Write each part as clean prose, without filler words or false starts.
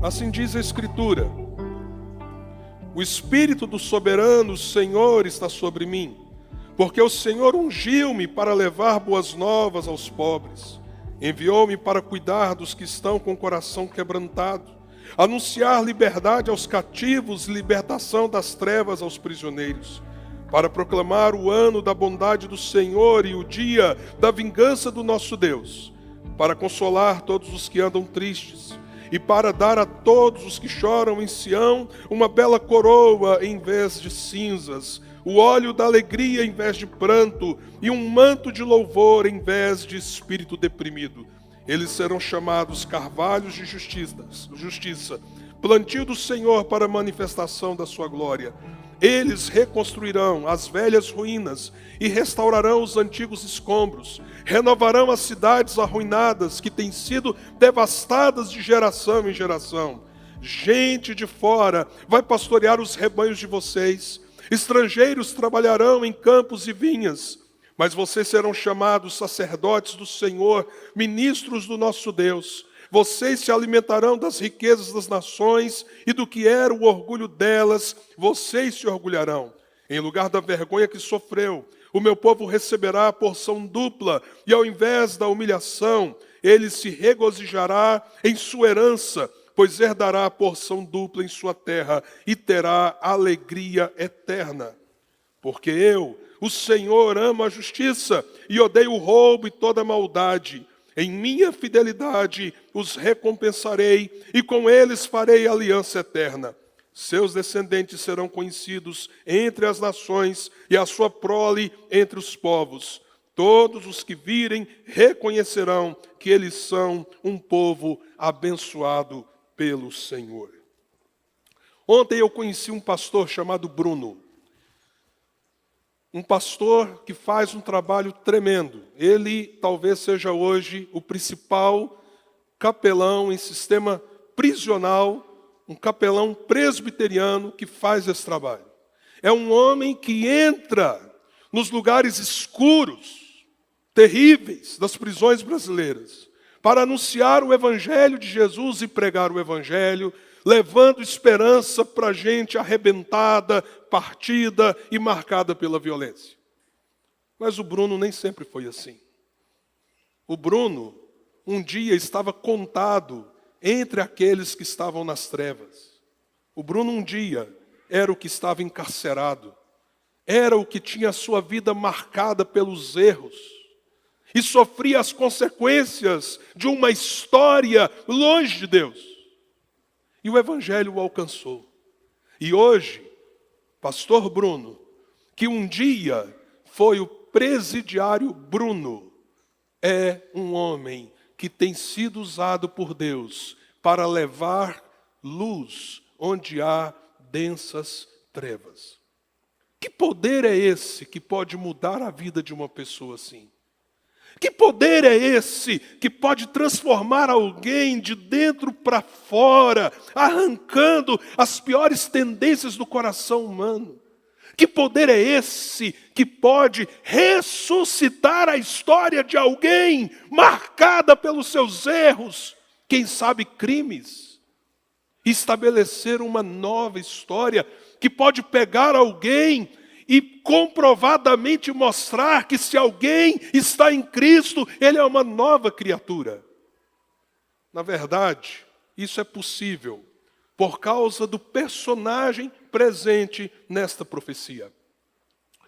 Assim diz a Escritura: o Espírito do soberano Senhor está sobre mim, porque o Senhor ungiu-me para levar boas novas aos pobres. Enviou-me para cuidar dos que estão com o coração quebrantado, anunciar liberdade aos cativos e libertação das trevas aos prisioneiros, para proclamar o ano da bondade do Senhor e o dia da vingança do nosso Deus, para consolar todos os que andam tristes, e para dar a todos os que choram em Sião uma bela coroa em vez de cinzas, o óleo da alegria em vez de pranto, e um manto de louvor em vez de espírito deprimido. Eles serão chamados carvalhos de justiça, plantio do Senhor para a manifestação da sua glória. Eles reconstruirão as velhas ruínas e restaurarão os antigos escombros, renovarão as cidades arruinadas que têm sido devastadas de geração em geração. Gente de fora vai pastorear os rebanhos de vocês, estrangeiros trabalharão em campos e vinhas, mas vocês serão chamados sacerdotes do Senhor, ministros do nosso Deus. Vocês se alimentarão das riquezas das nações, e do que era o orgulho delas, vocês se orgulharão. Em lugar da vergonha que sofreu, o meu povo receberá a porção dupla, e ao invés da humilhação, ele se regozijará em sua herança, pois herdará a porção dupla em sua terra, e terá alegria eterna. Porque eu, o Senhor, amo a justiça, e odeio o roubo e toda a maldade. Em minha fidelidade os recompensarei, e com eles farei aliança eterna. Seus descendentes serão conhecidos entre as nações, e a sua prole entre os povos. Todos os que virem reconhecerão que eles são um povo abençoado pelo Senhor. Ontem eu conheci um pastor chamado Bruno. Um pastor que faz um trabalho tremendo. Ele talvez seja hoje o principal capelão em sistema prisional, um capelão presbiteriano que faz esse trabalho. É um homem que entra nos lugares escuros, terríveis das prisões brasileiras, para anunciar o Evangelho de Jesus e pregar o Evangelho, levando esperança para a gente arrebentada, partida e marcada pela violência. Mas o Bruno nem sempre foi assim. O Bruno, um dia, estava contado entre aqueles que estavam nas trevas. O Bruno, um dia, era o que estava encarcerado. Era o que tinha a sua vida marcada pelos erros. E sofria as consequências de uma história longe de Deus. E o Evangelho o alcançou. E hoje, pastor Bruno, que um dia foi o presidiário Bruno, é um homem que tem sido usado por Deus para levar luz onde há densas trevas. Que poder é esse que pode mudar a vida de uma pessoa assim? Que poder é esse que pode transformar alguém de dentro para fora, arrancando as piores tendências do coração humano? Que poder é esse que pode ressuscitar a história de alguém marcada pelos seus erros, quem sabe crimes, e estabelecer uma nova história que pode pegar alguém e comprovadamente mostrar que se alguém está em Cristo, ele é uma nova criatura. Na verdade, isso é possível por causa do personagem presente nesta profecia.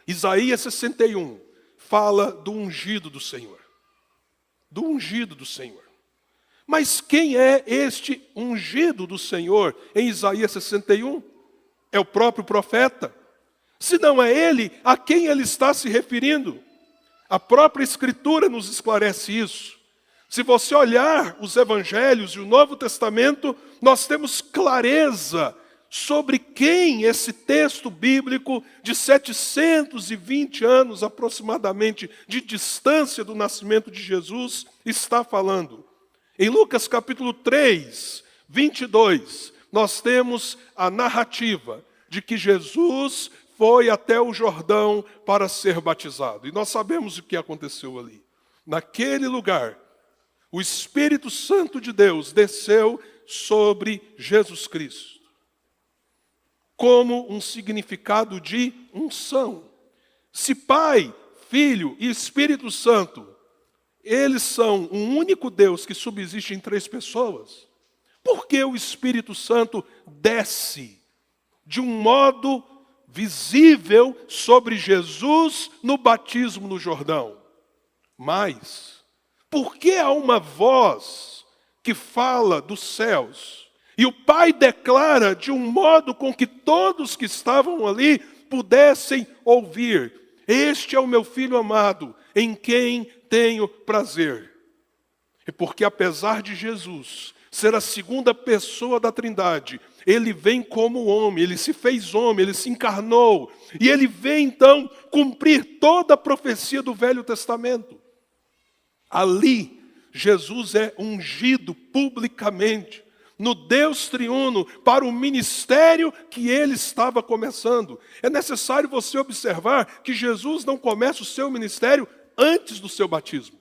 Isaías 61 fala do ungido do Senhor. Do ungido do Senhor. Mas quem é este ungido do Senhor em Isaías 61? É o próprio profeta. Se não é ele, a quem ele está se referindo? A própria Escritura nos esclarece isso. Se você olhar os Evangelhos e o Novo Testamento, nós temos clareza sobre quem esse texto bíblico de 720 anos aproximadamente de distância do nascimento de Jesus está falando. Em Lucas capítulo 3, 22, nós temos a narrativa de que Jesus foi até o Jordão para ser batizado. E nós sabemos o que aconteceu ali. Naquele lugar, o Espírito Santo de Deus desceu sobre Jesus Cristo, como um significado de unção. Se Pai, Filho e Espírito Santo, eles são um único Deus que subsiste em 3 pessoas, por que o Espírito Santo desce de um modo visível sobre Jesus no batismo no Jordão? Mas, por que há uma voz que fala dos céus e o Pai declara de um modo com que todos que estavam ali pudessem ouvir: este é o meu Filho amado, em quem tenho prazer? É porque apesar de Jesus ser a segunda pessoa da Trindade, ele vem como homem, ele se fez homem, ele se encarnou, e ele vem então cumprir toda a profecia do Velho Testamento. Ali, Jesus é ungido publicamente no Deus triuno para o ministério que ele estava começando. É necessário você observar que Jesus não começa o seu ministério antes do seu batismo.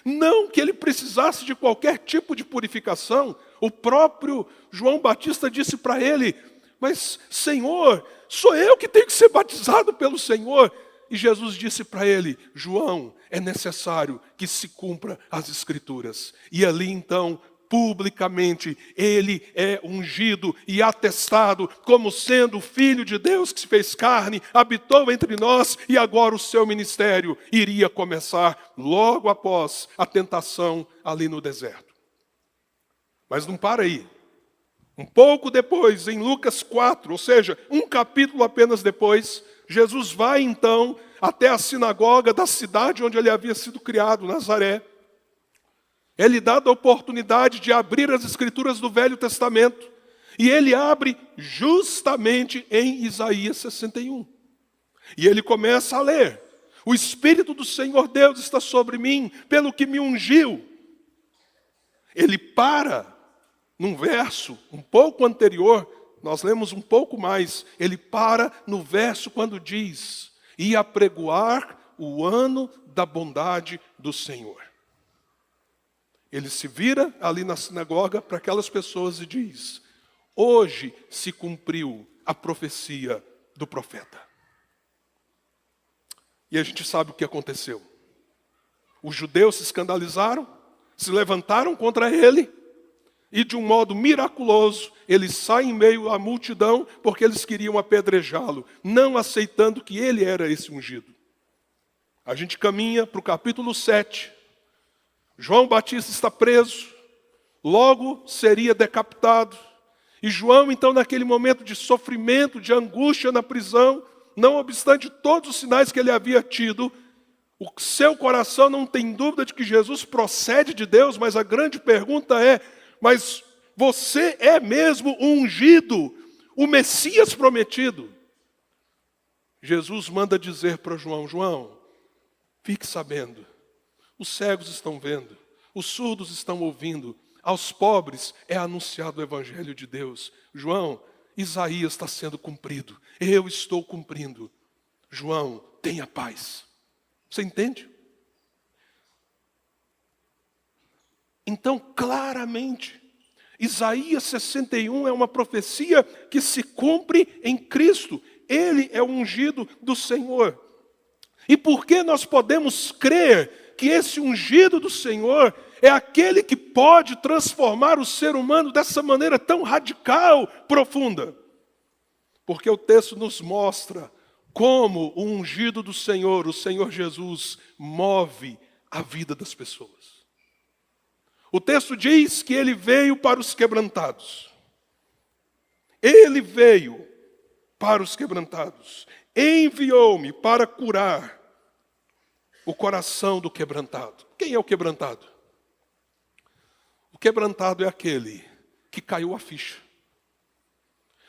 Não que ele precisasse de qualquer tipo de purificação. O próprio João Batista disse para ele: mas Senhor, sou eu que tenho que ser batizado pelo Senhor. E Jesus disse para ele: João, é necessário que se cumpra as Escrituras. E ali então, publicamente, ele é ungido e atestado como sendo o Filho de Deus que se fez carne, habitou entre nós, e agora o seu ministério iria começar logo após a tentação ali no deserto. Mas não para aí. Um pouco depois, em Lucas 4, ou seja, um capítulo apenas depois, Jesus vai então até a sinagoga da cidade onde ele havia sido criado, Nazaré. É lhe dada a oportunidade de abrir as Escrituras do Velho Testamento. E ele abre justamente em Isaías 61. E ele começa a ler: o Espírito do Senhor Deus está sobre mim, pelo que me ungiu. Ele para num verso um pouco anterior, nós lemos um pouco mais, ele para no verso quando diz: e apregoar o ano da bondade do Senhor. Ele se vira ali na sinagoga para aquelas pessoas e diz: hoje se cumpriu a profecia do profeta. E a gente sabe o que aconteceu. Os judeus se escandalizaram, se levantaram contra ele, e de um modo miraculoso, ele sai em meio à multidão, porque eles queriam apedrejá-lo, não aceitando que ele era esse ungido. A gente caminha para o capítulo 7. João Batista está preso, logo seria decapitado. E João, então, naquele momento de sofrimento, de angústia na prisão, não obstante todos os sinais que ele havia tido, o seu coração não tem dúvida de que Jesus procede de Deus, mas a grande pergunta é: mas você é mesmo o ungido, o Messias prometido? Jesus manda dizer para João: João, fique sabendo, os cegos estão vendo, os surdos estão ouvindo, aos pobres é anunciado o Evangelho de Deus. João, Isaías está sendo cumprido, eu estou cumprindo. João, tenha paz. Você entende? Então, claramente, Isaías 61 é uma profecia que se cumpre em Cristo. Ele é o ungido do Senhor. E por que nós podemos crer que esse ungido do Senhor é aquele que pode transformar o ser humano dessa maneira tão radical, profunda? Porque o texto nos mostra como o ungido do Senhor, o Senhor Jesus, move a vida das pessoas. O texto diz que ele veio para os quebrantados. Ele veio para os quebrantados. Enviou-me para curar o coração do quebrantado. Quem é o quebrantado? O quebrantado é aquele que caiu a ficha.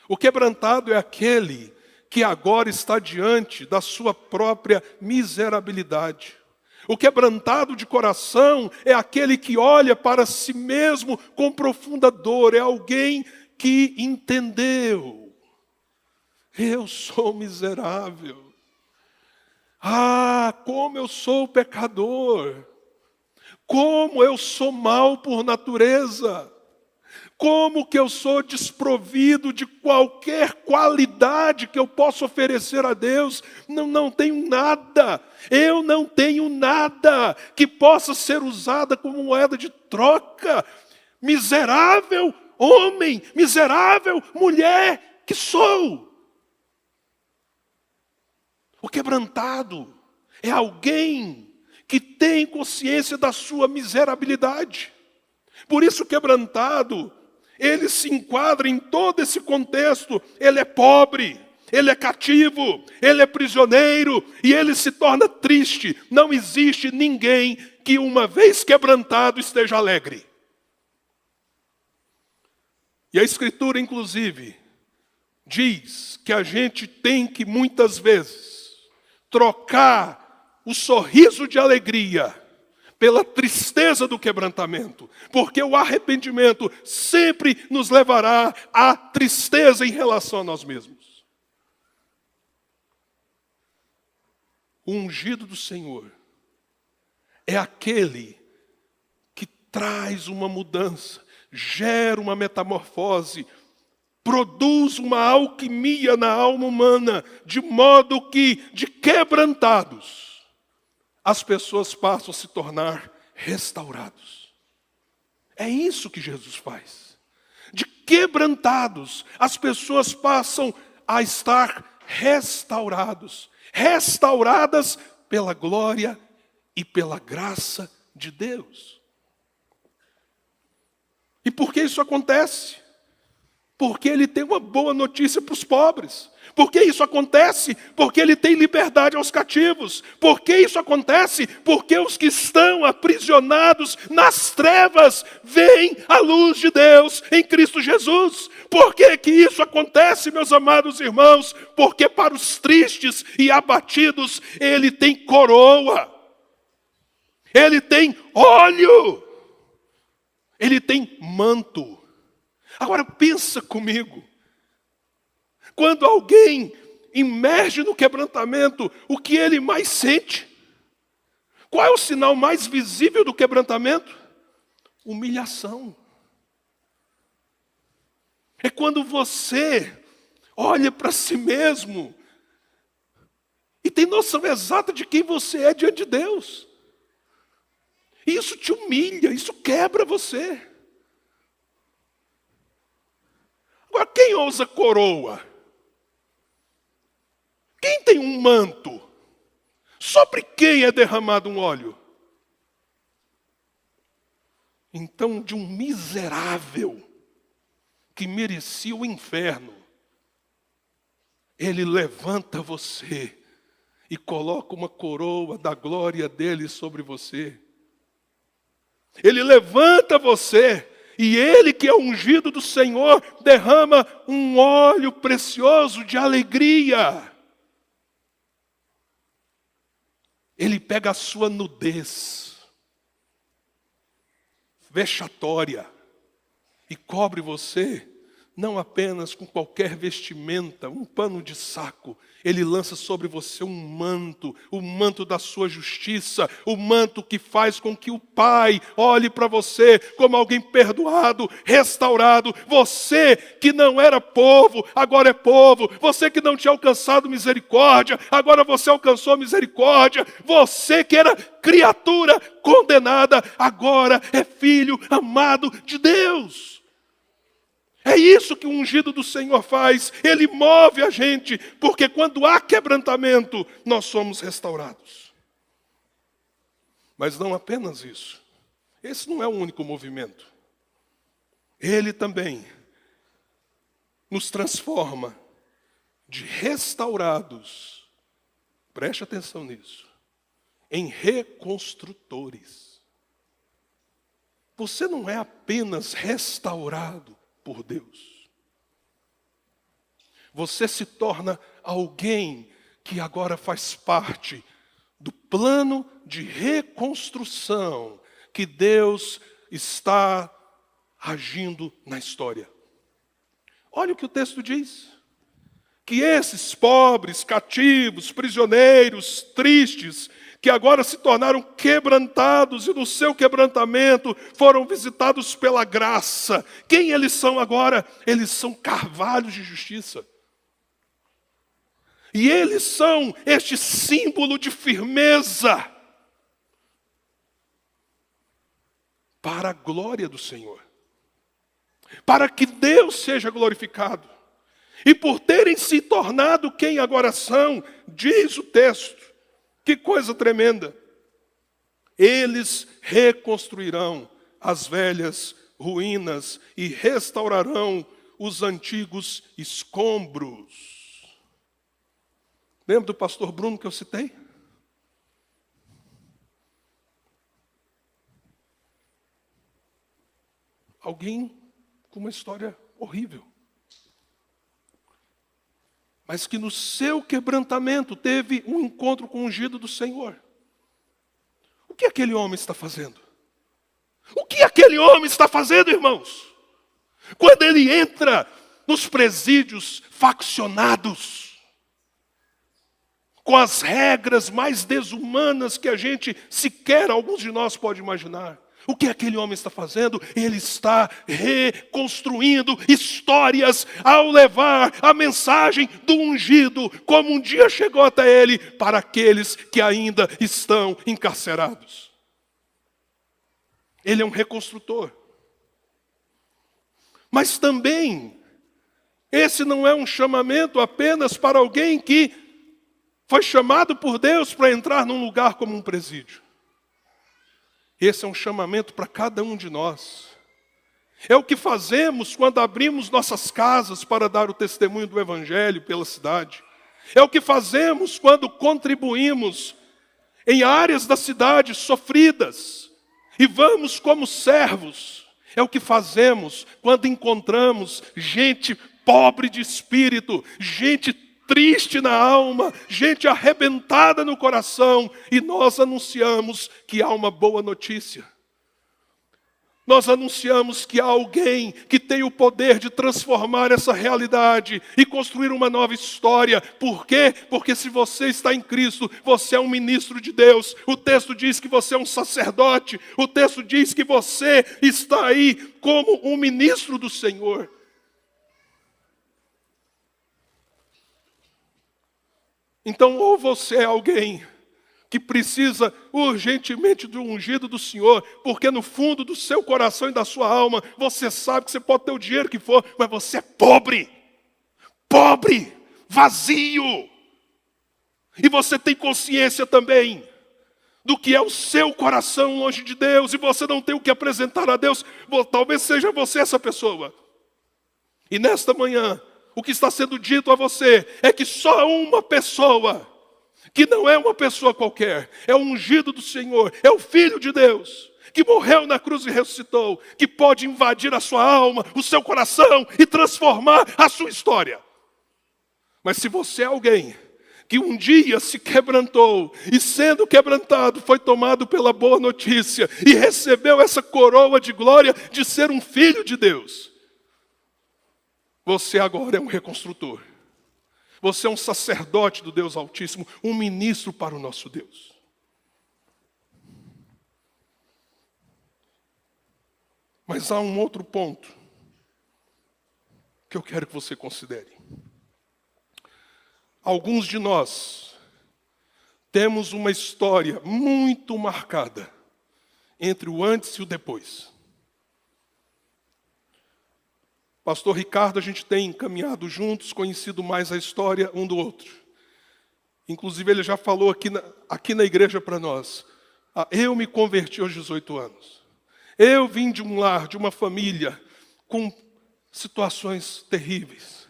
O quebrantado é aquele que agora está diante da sua própria miserabilidade. O quebrantado de coração é aquele que olha para si mesmo com profunda dor. É alguém que entendeu: eu sou miserável. Ah, como eu sou pecador. Como eu sou mau por natureza. Como que eu sou desprovido de qualquer qualidade que eu possa oferecer a Deus? Não tenho nada. Eu não tenho nada que possa ser usada como moeda de troca. Miserável homem, miserável mulher que sou. O quebrantado é alguém que tem consciência da sua miserabilidade. Por isso o quebrantado, ele se enquadra em todo esse contexto. Ele é pobre, ele é cativo, ele é prisioneiro e ele se torna triste. Não existe ninguém que uma vez quebrantado esteja alegre. E a Escritura, inclusive, diz que a gente tem que muitas vezes trocar o sorriso de alegria pela tristeza do quebrantamento, porque o arrependimento sempre nos levará à tristeza em relação a nós mesmos. O ungido do Senhor é aquele que traz uma mudança, gera uma metamorfose, produz uma alquimia na alma humana, de modo que, de quebrantados, as pessoas passam a se tornar restaurados. É isso que Jesus faz. De quebrantados, as pessoas passam a estar restauradas pela glória e pela graça de Deus. E por que isso acontece? Porque ele tem uma boa notícia para os pobres. Por que isso acontece? Porque ele tem liberdade aos cativos. Por que isso acontece? Porque os que estão aprisionados nas trevas veem a luz de Deus em Cristo Jesus. Por que isso acontece, meus amados irmãos? Porque para os tristes e abatidos, ele tem coroa. Ele tem óleo. Ele tem manto. Agora pensa comigo. Quando alguém emerge no quebrantamento, o que ele mais sente? Qual é o sinal mais visível do quebrantamento? Humilhação. É quando você olha para si mesmo e tem noção exata de quem você é diante de Deus. Isso te humilha, isso quebra você. Agora, quem ousa coroa? Quem tem um manto? Sobre quem é derramado um óleo? Então, de um miserável que merecia o inferno, ele levanta você e coloca uma coroa da glória dele sobre você. Ele levanta você e ele, que é ungido do Senhor, derrama um óleo precioso de alegria. Ele pega a sua nudez vexatória e cobre você, não apenas com qualquer vestimenta, um pano de saco. Ele lança sobre você um manto, o manto da sua justiça, o manto que faz com que o Pai olhe para você como alguém perdoado, restaurado. Você que não era povo, agora é povo. Você que não tinha alcançado misericórdia, agora você alcançou misericórdia. Você que era criatura condenada, agora é filho amado de Deus. É isso que o ungido do Senhor faz. Ele move a gente, porque quando há quebrantamento, nós somos restaurados. Mas não apenas isso. Esse não é o único movimento. Ele também nos transforma de restaurados, preste atenção nisso, em reconstrutores. Você não é apenas restaurado por Deus. Você se torna alguém que agora faz parte do plano de reconstrução que Deus está agindo na história. Olha o que o texto diz. Que esses pobres, cativos, prisioneiros, tristes, que agora se tornaram quebrantados e no seu quebrantamento foram visitados pela graça. Quem eles são agora? Eles são carvalhos de justiça. E eles são este símbolo de firmeza para a glória do Senhor. Para que Deus seja glorificado. E por terem se tornado quem agora são, diz o texto, que coisa tremenda. Eles reconstruirão as velhas ruínas e restaurarão os antigos escombros. Lembra do pastor Bruno que eu citei? Alguém com uma história horrível. Mas que no seu quebrantamento teve um encontro com o ungido do Senhor. O que aquele homem está fazendo? O que aquele homem está fazendo, irmãos? Quando ele entra nos presídios faccionados, com as regras mais desumanas que a gente sequer, alguns de nós, pode imaginar. O que aquele homem está fazendo? Ele está reconstruindo histórias ao levar a mensagem do ungido, como um dia chegou até ele, para aqueles que ainda estão encarcerados. Ele é um reconstrutor. Mas também, esse não é um chamamento apenas para alguém que foi chamado por Deus para entrar num lugar como um presídio. Esse é um chamamento para cada um de nós. É o que fazemos quando abrimos nossas casas para dar o testemunho do Evangelho pela cidade. É o que fazemos quando contribuímos em áreas da cidade sofridas e vamos como servos. É o que fazemos quando encontramos gente pobre de espírito, gente triste na alma, gente arrebentada no coração, e nós anunciamos que há uma boa notícia. Nós anunciamos que há alguém que tem o poder de transformar essa realidade e construir uma nova história. Por quê? Porque se você está em Cristo, você é um ministro de Deus. O texto diz que você é um sacerdote. O texto diz que você está aí como um ministro do Senhor. Então, ou você é alguém que precisa urgentemente do ungido do Senhor, porque no fundo do seu coração e da sua alma, você sabe que você pode ter o dinheiro que for, mas você é pobre, vazio. E você tem consciência também do que é o seu coração longe de Deus, e você não tem o que apresentar a Deus. Talvez seja você essa pessoa. E nesta manhã, o que está sendo dito a você é que só uma pessoa, que não é uma pessoa qualquer, é o ungido do Senhor, é o Filho de Deus, que morreu na cruz e ressuscitou, que pode invadir a sua alma, o seu coração e transformar a sua história. Mas se você é alguém que um dia se quebrantou e sendo quebrantado foi tomado pela boa notícia e recebeu essa coroa de glória de ser um filho de Deus, você agora é um reconstrutor. Você é um sacerdote do Deus Altíssimo, um ministro para o nosso Deus. Mas há um outro ponto que eu quero que você considere. Alguns de nós temos uma história muito marcada entre o antes e o depois. Pastor Ricardo, a gente tem caminhado juntos, conhecido mais a história um do outro. Inclusive, ele já falou aqui na igreja para nós. Eu me converti aos 18 anos. Eu vim de um lar, de uma família, com situações terríveis.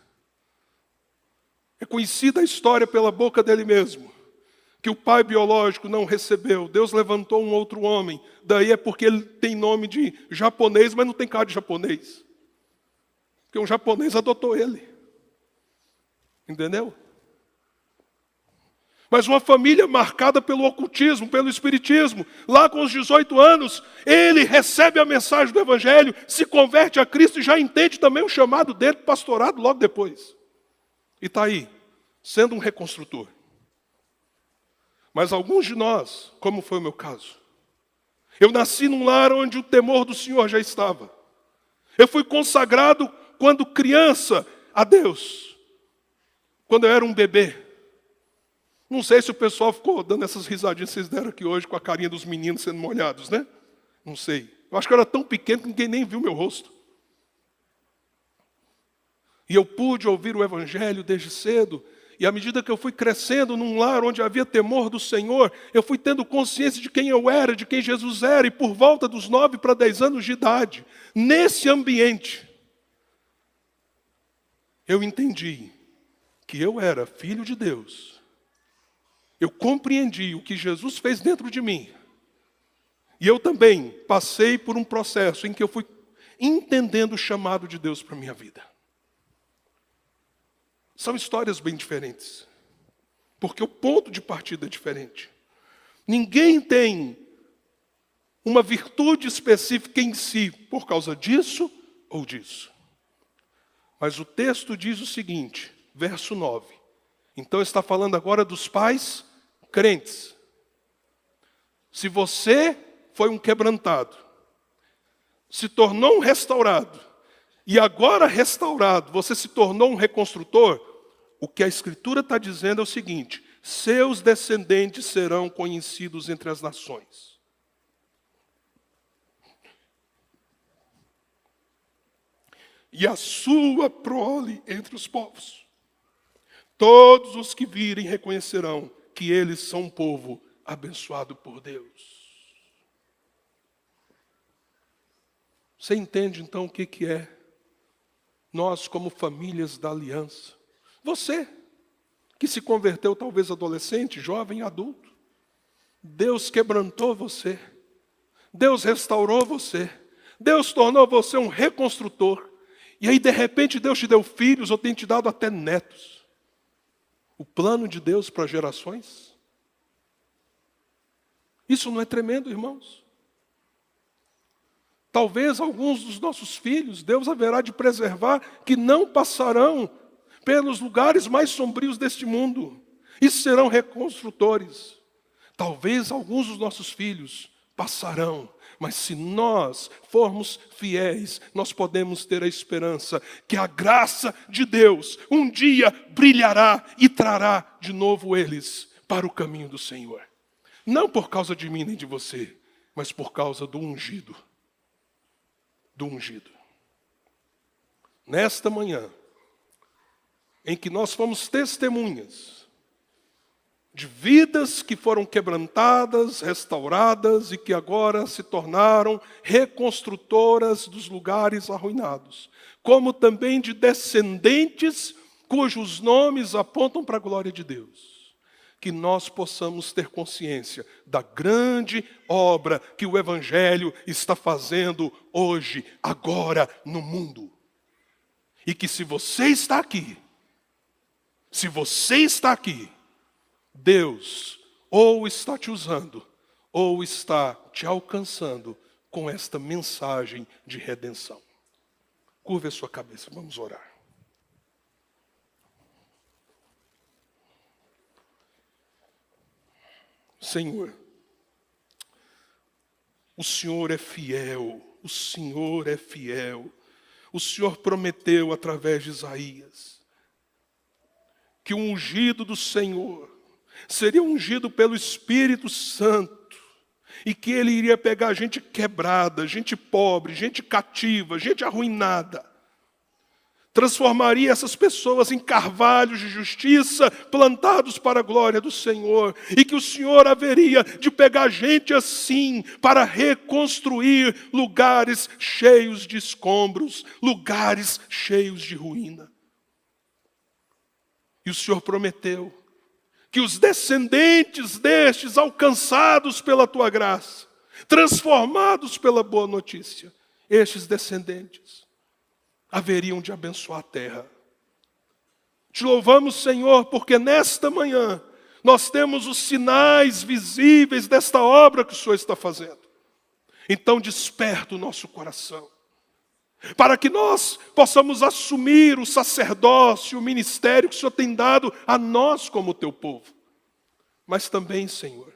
É conhecida a história pela boca dele mesmo, que o pai biológico não recebeu. Deus levantou um outro homem. Daí é porque ele tem nome de japonês, mas não tem cara de japonês. Porque um japonês adotou ele. Entendeu? Mas uma família marcada pelo ocultismo, pelo espiritismo. Lá com os 18 anos, ele recebe a mensagem do Evangelho, se converte a Cristo e já entende também o chamado dele, pastorado logo depois. E está aí, sendo um reconstrutor. Mas alguns de nós, como foi o meu caso, eu nasci num lar onde o temor do Senhor já estava. Eu fui consagrado quando criança a Deus, quando eu era um bebê. Não sei se o pessoal ficou dando essas risadinhas que vocês deram aqui hoje com a carinha dos meninos sendo molhados, né? Não sei. Eu acho que eu era tão pequeno que ninguém nem viu meu rosto. E eu pude ouvir o Evangelho desde cedo. E à medida que eu fui crescendo num lar onde havia temor do Senhor, eu fui tendo consciência de quem eu era, de quem Jesus era. E por volta dos 9 para 10 anos de idade, nesse ambiente, eu entendi que eu era filho de Deus. Eu compreendi o que Jesus fez dentro de mim. E eu também passei por um processo em que eu fui entendendo o chamado de Deus para a minha vida. São histórias bem diferentes, porque o ponto de partida é diferente. Ninguém tem uma virtude específica em si por causa disso ou disso. Mas o texto diz o seguinte, verso 9. Então está falando agora dos pais crentes. Se você foi um quebrantado, se tornou um restaurado, e agora restaurado, você se tornou um reconstrutor, o que a Escritura está dizendo é o seguinte: seus descendentes serão conhecidos entre as nações. E a sua prole entre os povos. Todos os que virem reconhecerão que eles são um povo abençoado por Deus. Você entende então o que é? Nós, como famílias da aliança, você que se converteu talvez adolescente, jovem, adulto, Deus quebrantou você, Deus restaurou você, Deus tornou você um reconstrutor, e aí de repente Deus te deu filhos ou tem te dado até netos. O plano de Deus para gerações? Isso não é tremendo, irmãos? Talvez alguns dos nossos filhos, Deus haverá de preservar, que não passarão pelos lugares mais sombrios deste mundo, e serão reconstrutores. Talvez alguns dos nossos filhos passarão, mas se nós formos fiéis, nós podemos ter a esperança que a graça de Deus um dia brilhará e trará de novo eles para o caminho do Senhor. Não por causa de mim nem de você, mas por causa do ungido. Do ungido. Nesta manhã, em que nós fomos testemunhas de vidas que foram quebrantadas, restauradas e que agora se tornaram reconstrutoras dos lugares arruinados, como também de descendentes cujos nomes apontam para a glória de Deus. Que nós possamos ter consciência da grande obra que o Evangelho está fazendo hoje, agora, no mundo. E que se você está aqui, Deus ou está te usando, ou está te alcançando com esta mensagem de redenção. Curve a sua cabeça, vamos orar. Senhor, o Senhor é fiel, o Senhor é fiel. O Senhor prometeu através de Isaías que o ungido do Senhor seria ungido pelo Espírito Santo e que ele iria pegar gente quebrada, gente pobre, gente cativa, gente arruinada. Transformaria essas pessoas em carvalhos de justiça plantados para a glória do Senhor. E que o Senhor haveria de pegar gente assim para reconstruir lugares cheios de escombros, lugares cheios de ruína. E o Senhor prometeu que os descendentes destes, alcançados pela Tua graça, transformados pela boa notícia, estes descendentes haveriam de abençoar a terra. Te louvamos, Senhor, porque nesta manhã nós temos os sinais visíveis desta obra que o Senhor está fazendo. Então desperta o nosso coração, para que nós possamos assumir o sacerdócio, o ministério que o Senhor tem dado a nós como teu povo. Mas também, Senhor,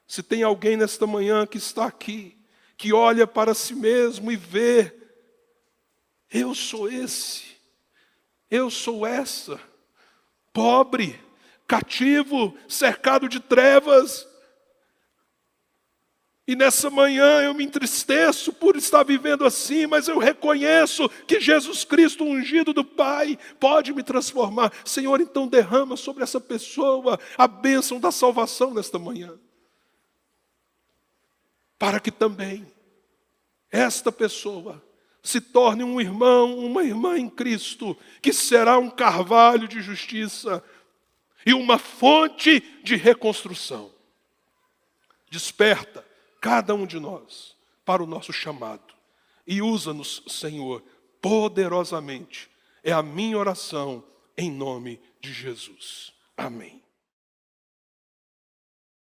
se tem alguém nesta manhã que está aqui, que olha para si mesmo e vê, eu sou esse, eu sou essa, pobre, cativo, cercado de trevas. E nessa manhã eu me entristeço por estar vivendo assim, mas eu reconheço que Jesus Cristo, ungido do Pai, pode me transformar. Senhor, então derrama sobre essa pessoa a bênção da salvação nesta manhã. Para que também esta pessoa se torne um irmão, uma irmã em Cristo, que será um carvalho de justiça e uma fonte de reconstrução. Desperta cada um de nós para o nosso chamado e usa-nos, Senhor, poderosamente. É a minha oração em nome de Jesus. Amém.